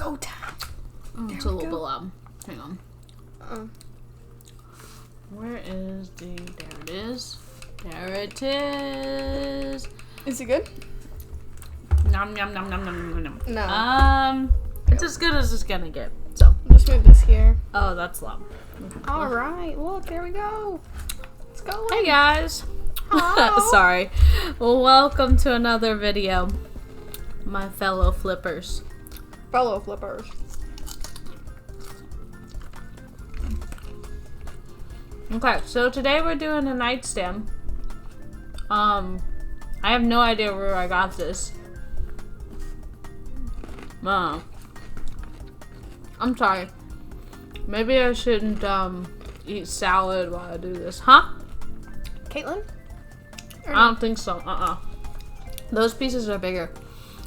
go time. It's a little bit loud. Hang on. Oh. Where is the... There it is. There it is. Is it good? Nom nom nom nom nom nom nom. No. It's as good as it's gonna get. So. Just move this here. Oh, that's loud. All right. Look, there we go. Let's go. Hey guys. Hello. Sorry. Well, welcome to another video, my fellow flippers. Fellow flippers. Okay, so today we're doing a nightstand. I have no idea where I got this. I'm sorry. Maybe I shouldn't eat salad while I do this, huh? Caitlin? I don't think so. Those pieces are bigger.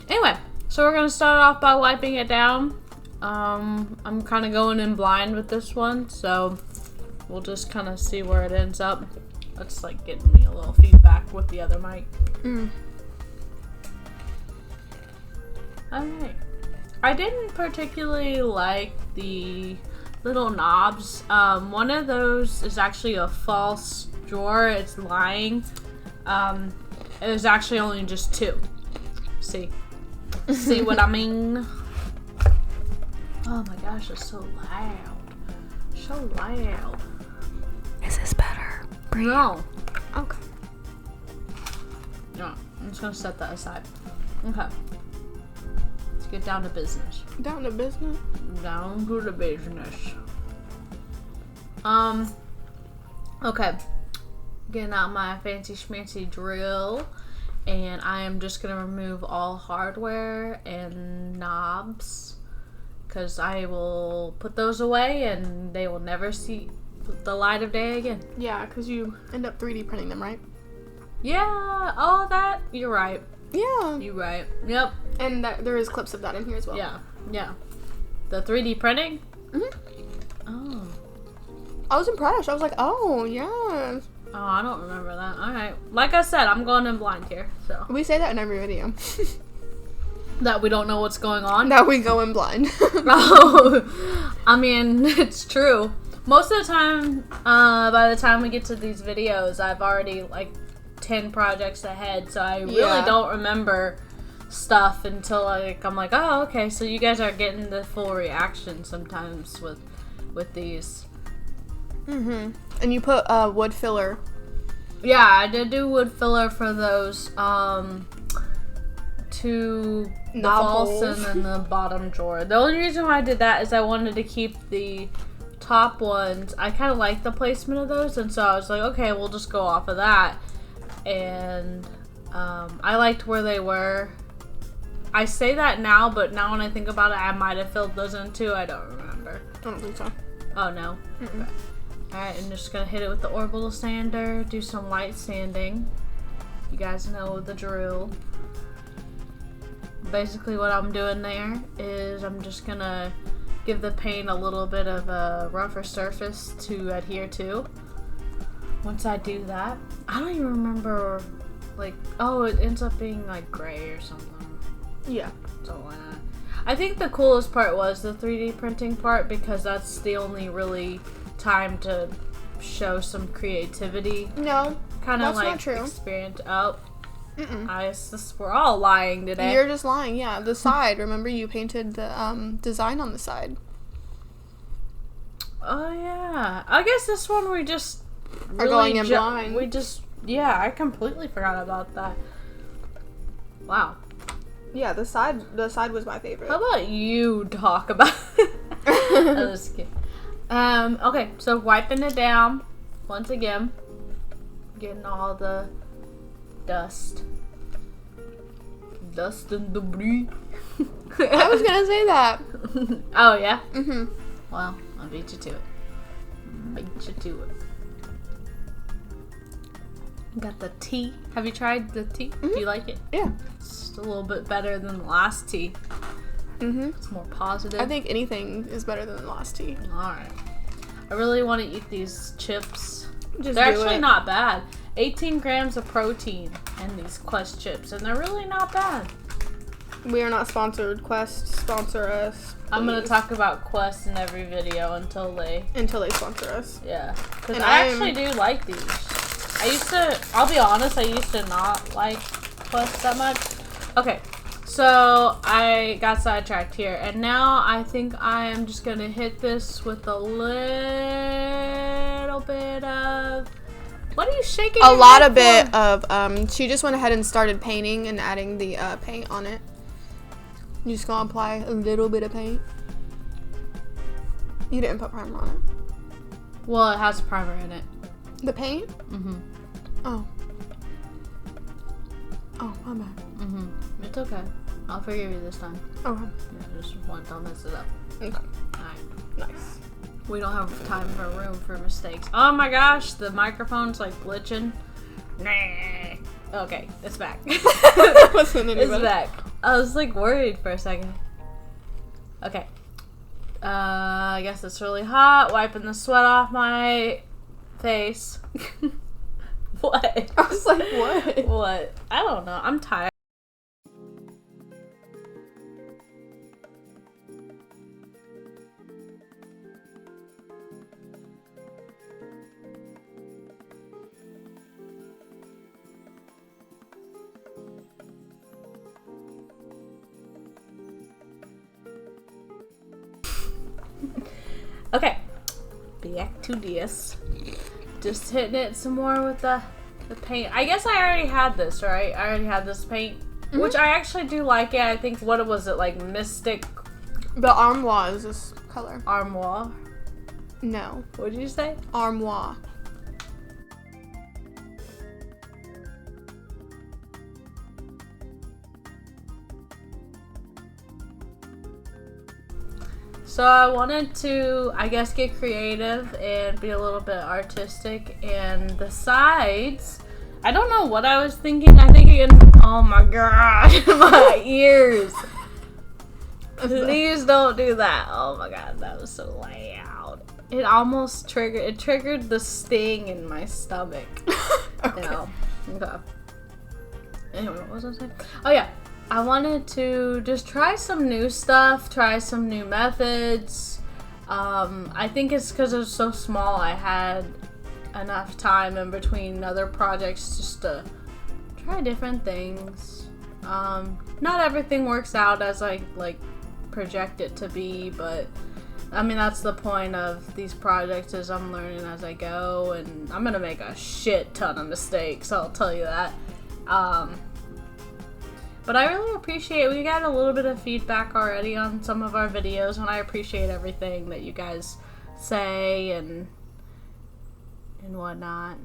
Anyway, so we're gonna start off by wiping it down. I'm kind of going in blind with this one, so we'll just kind of see where it ends up. That's like getting me a little feedback with the other mic. Alright. I didn't particularly like the little knobs. One of those is actually a false drawer. It's lying. It was actually only just two. See what I mean? Oh my gosh, it's so loud. So loud. Is this better? No. Okay. No. I'm just gonna set that aside. Okay. Let's get down to business. Down to business? Down to the business. Okay. Getting out my fancy schmancy drill, and I am just gonna remove all hardware and knobs, because I will put those away and they will never see the light of day again. Yeah, because you end up 3D printing them, right? Yeah, all that. You're right. Yeah. You're right. Yep. And there is clips of that in here as well. Yeah. The 3D printing? Mm-hmm. Oh. I was impressed. I was like, oh, yes. Oh, I don't remember that. Alright. Like I said, I'm going in blind here, so. We say that in every video. That we don't know what's going on? That we go in blind. Oh, I mean, it's true. Most of the time, by the time we get to these videos, I've already, like, 10 projects ahead, so I really don't remember stuff until, like, I'm like, oh, okay, so you guys are getting the full reaction sometimes with these. Mm-hmm. And you put wood filler. Yeah, I did do wood filler for those, two, the false and then the bottom drawer. The only reason why I did that is I wanted to keep the top ones. I kind of like the placement of those, and so I was like, okay, we'll just go off of that. And I liked where they were. I say that now, but now when I think about it, I might have filled those in too. I don't remember. I don't think so. Oh, no? Okay. Alright, I'm just going to hit it with the orbital sander, do some light sanding. You guys know the drill. Basically what I'm doing there is I'm just going to give the paint a little bit of a rougher surface to adhere to. Once I do that, I don't even remember, like, oh, it ends up being like gray or something. Yeah. Something like that. I think the coolest part was the 3D printing part, because that's the only really time to show some creativity. No, kind of like not true. Experience. Oh, we're all lying today. You're just lying. Yeah, the side. Remember, you painted the design on the side. Oh yeah. I guess this one we just are going in blind. We just I completely forgot about that. Wow. Yeah, the side was my favorite. How about you talk about it? Okay, so wiping it down once again, getting all the dust and debris. I was gonna say that. Oh yeah. Mhm. Well, I'll beat you to it. Got the tea. Have you tried the tea? Do you like it? Yeah. It's just a little bit better than the last tea. It's more positive. I think anything is better than the last tea. Alright. I really want to eat these chips. Just They're do actually it. not bad. 18 grams of protein in these Quest chips, and they're really not bad. We are not sponsored. Quest, sponsor us. I'm gonna please. talk about Quest in every video until they sponsor us. Yeah, because And I actually do like these. I'll be honest, I used to not like Quest that much. Okay, so I got sidetracked here, and now I think I am just gonna hit this with a little bit of... What are you shaking A your lot head of bit for? of, she just went ahead and started painting and adding the paint on it. You just gonna apply a little bit of paint. You didn't put primer on it. Well, it has primer in it. The paint? Mm-hmm. Oh. Oh, my bad. Mm-hmm. It's okay. I'll forgive you this time. Okay. Yeah, just want to mess it up. Okay. Alright. Nice. We don't have time for room for mistakes. Oh my gosh, the microphone's like glitching. Nah. Okay, it's back. That wasn't any It's better. back. I was like worried for a second. Okay. I guess it's really hot. Wiping the sweat off my face. What? I was like, what? What? I don't know. I'm tired. Okay, back to this. Just hitting it some more with the paint. I guess I already had this, right? I already had this paint, which I actually do like it. I think, what was it, like Mystic The armoire is this color. Armoire? No. What did you say? Armoire. So I wanted to, I guess, get creative and be a little bit artistic. And the sides, I don't know what I was thinking. I'm thinking, oh my god, my ears. Please don't do that. Oh my god, that was so loud. It almost triggered the sting in my stomach. Okay. You know? Okay. Anyway, what was I saying? Oh yeah. I wanted to just try some new stuff, try some new methods. I think it's because it was so small, I had enough time in between other projects just to try different things. Not everything works out as I project it to be, but I mean, that's the point of these projects, is I'm learning as I go, and I'm gonna make a shit ton of mistakes, I'll tell you that. But I really appreciate, we got a little bit of feedback already on some of our videos, and I appreciate everything that you guys say and whatnot.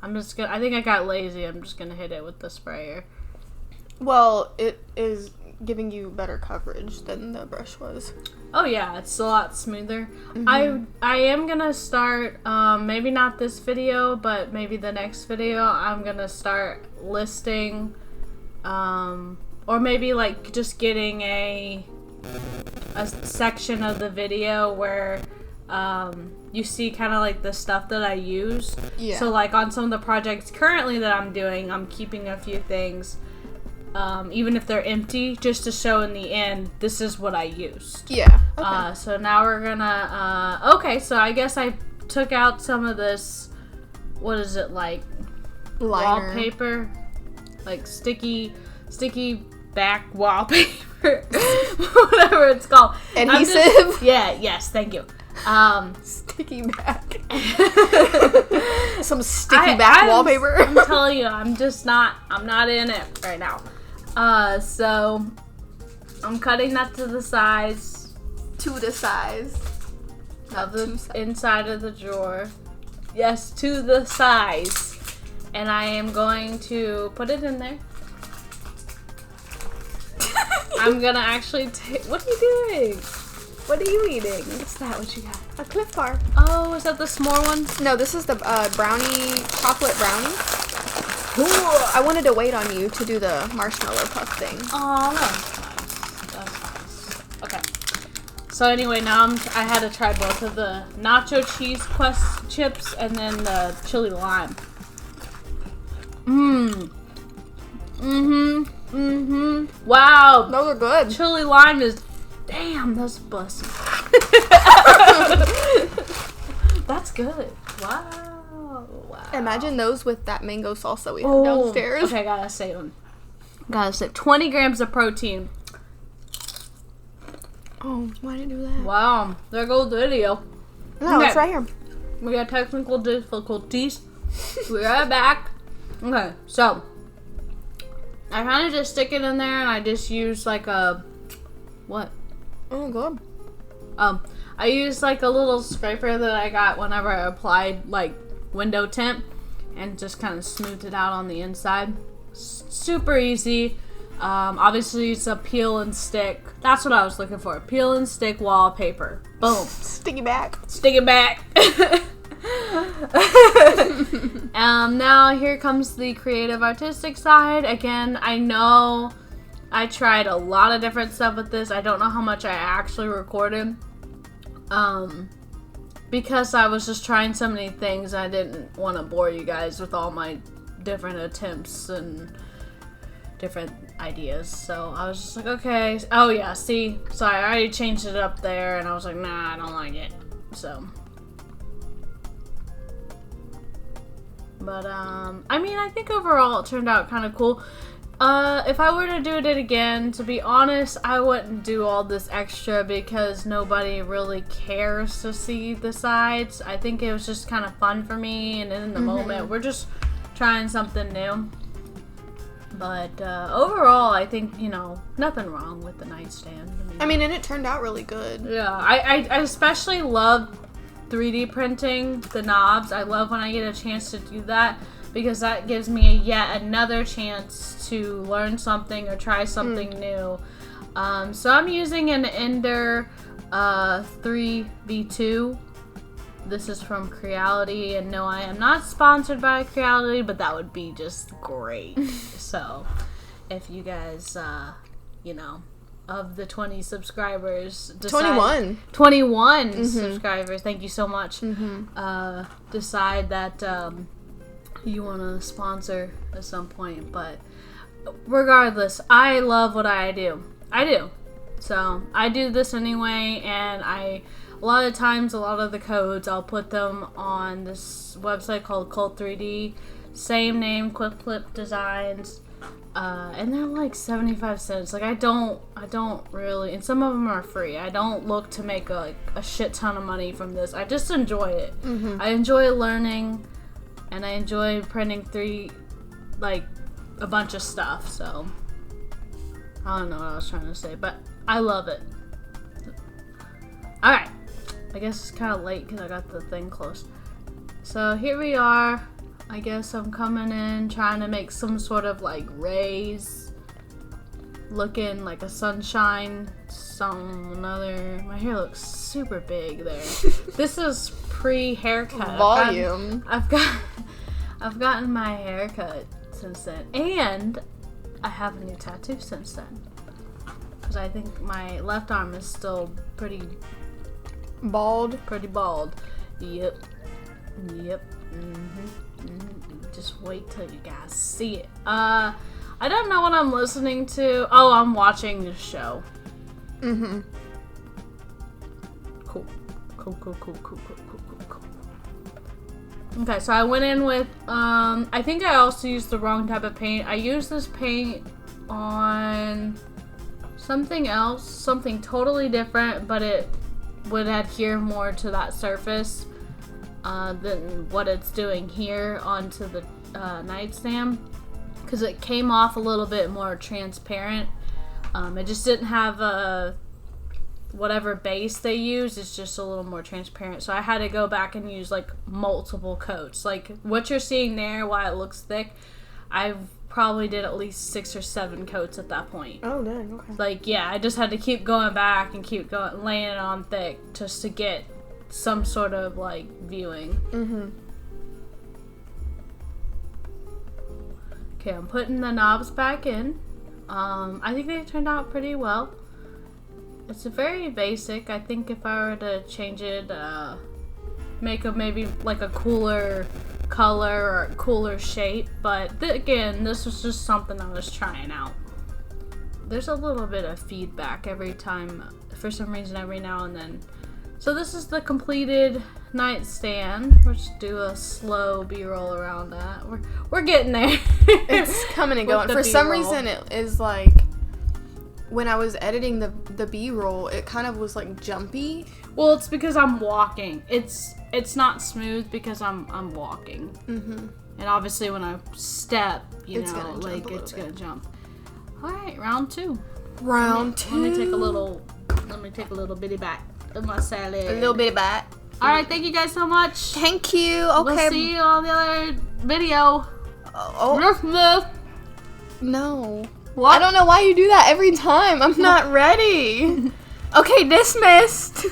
I think I got lazy. I'm just gonna hit it with the sprayer. Well, it is giving you better coverage than the brush was. Oh yeah, it's a lot smoother. I am gonna start, maybe not this video, but maybe the next video, I'm gonna start listing, or maybe like just getting a section of the video where you see kind of like the stuff that I use. Yeah. So like on some of the projects currently that I'm doing, I'm keeping a few things, even if they're empty, just to show in the end, this is what I used. Yeah. Okay. So now we're gonna, okay, so I guess I took out some of this, what is it, like, Liner. wallpaper? Like sticky back wallpaper. Whatever it's called. Adhesive? Yes, thank you. Sticky back. Some sticky back wallpaper. I'm telling you, I'm not in it right now. So I'm cutting that to the size. To the size. Of the inside of the drawer. Yes, to the size. And I am going to put it in there. I'm gonna actually take. What are you doing? What are you eating? What's that? What you got? A Cliff Bar. Oh, is that the s'more one? No, this is the brownie, chocolate brownie. I wanted to wait on you to do the marshmallow puff thing. Oh, that's nice. Okay. So anyway, now I had to try both of the nacho cheese Quest chips and then the chili lime. Wow. Those are good. Chili lime is, damn, that's a blessing. That's good. Wow. Imagine those with that mango salsa we have downstairs. Okay, gotta save them. Gotta save 20 grams of protein. Oh, why did I do that? Wow, there goes the video. No, Okay. it's right here. We got technical difficulties. We're right back. Okay, so I kind of just stick it in there, and I just use like a what? Oh, good. I use like a little scraper that I got whenever I applied like window tint, and just kind of smoothed it out on the inside. Super easy. Obviously, it's a peel and stick. That's what I was looking for. Peel and stick wallpaper. Boom. Sticky back. Stick it back. Now here comes the creative artistic side. Again, I know I tried a lot of different stuff with this. I don't know how much I actually recorded. Because I was just trying so many things, I didn't want to bore you guys with all my different attempts and different ideas. So I was just like, okay. Oh yeah, see? So I already changed it up there, and I was like, nah, I don't like it. So. But, I mean, I think overall it turned out kind of cool. If I were to do it again, to be honest, I wouldn't do all this extra because nobody really cares to see the sides. I think it was just kind of fun for me, and in the moment, we're just trying something new. But, overall, I think, you know, nothing wrong with the nightstand. I mean, and it turned out really good. Yeah, I especially love 3D printing the knobs. I love when I get a chance to do that because that gives me yet another chance to learn something or try something new. So I'm using an Ender 3v2. This is from Creality, and no, I am not sponsored by Creality, but that would be just great. So if you guys, you know, of the 20 subscribers, 21 subscribers, thank you so much, decide that you want to sponsor at some point. But regardless, I love what I do. So I do this anyway, and a lot of times, a lot of the codes, I'll put them on this website called Cult 3D. Same name, Quick Flip Designs. And they're like 75 cents. Like, I don't really, and some of them are free. I don't look to make a shit ton of money from this. I just enjoy it. I enjoy learning, and I enjoy printing a bunch of stuff. So, I don't know what I was trying to say, but I love it. Alright. I guess it's kind of late because I got the thing close. So, here we are. I guess I'm coming in trying to make some sort of like rays looking like a sunshine, my hair looks super big there. This is pre-haircut. Volume. I've gotten my haircut since then, and I have a new tattoo since then. Because I think my left arm is still pretty bald. Yep. Just wait till you guys see it. I don't know what I'm listening to. Oh, I'm watching this show. Cool. Okay, so I went in with, I think I also used the wrong type of paint. I used this paint on something else, something totally different, but it would adhere more to that surface than what it's doing here onto the nightstand, because it came off a little bit more transparent. It just didn't have whatever base they use. It's just a little more transparent, so I had to go back and use like multiple coats. Like what you're seeing there, while it looks thick, I've probably did at least 6 or 7 coats at that point. Oh, dang, okay. Like, yeah, I just had to keep going back and keep going, laying it on thick just to get some sort of like viewing. Okay, I'm putting the knobs back in. I think they turned out pretty well. It's very basic. I think if I were to change it, make a maybe like a cooler color or a cooler shape, but again, this was just something I was trying out. there's a little bit of feedback every time, for some reason, every now and then. So this is the completed nightstand. We'll just do a slow B-roll around that. We're getting there. It's coming and going. With the For some B-roll. reason, it is like when I was editing the B-roll, it kind of was like jumpy. Well, it's because I'm walking. It's not smooth because I'm walking. Mm-hmm. And obviously when I step, It's gonna jump like a little it's bit. gonna jump. All right, round 2. Round 2. Let me take a little bitty bite of my salad. A little bit of that. All right, thank you guys so much. Thank you. Okay. We'll see you on the other video. Oh, Ruff, ruff. no. What? I don't know why you do that every time. I'm not ready. Okay, dismissed.